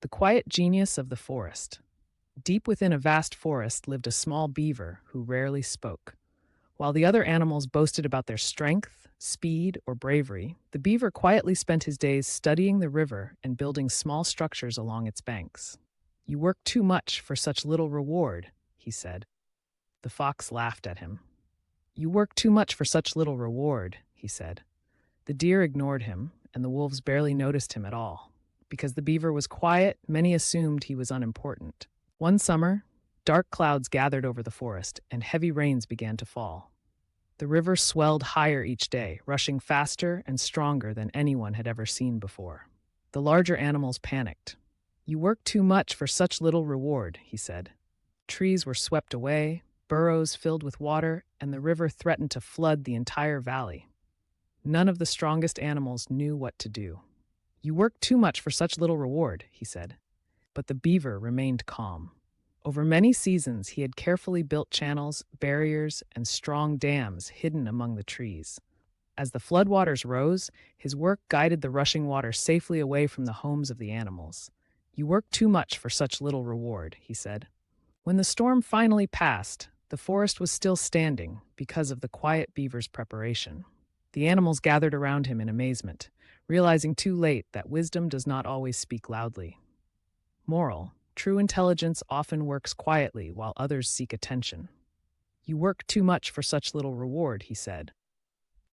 The quiet genius of the forest. Deep within a vast forest lived a small beaver who rarely spoke. While the other animals boasted about their strength, speed, or bravery, the beaver quietly spent his days studying the river and building small structures along its banks. "You work too much for such little reward," he said. The fox laughed at him. "You work too much for such little reward," he said. The deer ignored him, and the wolves barely noticed him at all. Because the beaver was quiet, many assumed he was unimportant. One summer, dark clouds gathered over the forest, and heavy rains began to fall. The river swelled higher each day, rushing faster and stronger than anyone had ever seen before. The larger animals panicked. "You work too much for such little reward," he said. Trees were swept away, burrows filled with water, and the river threatened to flood the entire valley. None of the strongest animals knew what to do. "You work too much for such little reward," he said. But the beaver remained calm. Over many seasons, he had carefully built channels, barriers, and strong dams hidden among the trees. As the floodwaters rose, his work guided the rushing water safely away from the homes of the animals. "You work too much for such little reward," he said. When the storm finally passed, the forest was still standing because of the quiet beaver's preparation. The animals gathered around him in amazement, realizing too late that wisdom does not always speak loudly. Moral: true intelligence often works quietly while others seek attention. "You work too much for such little reward," he said.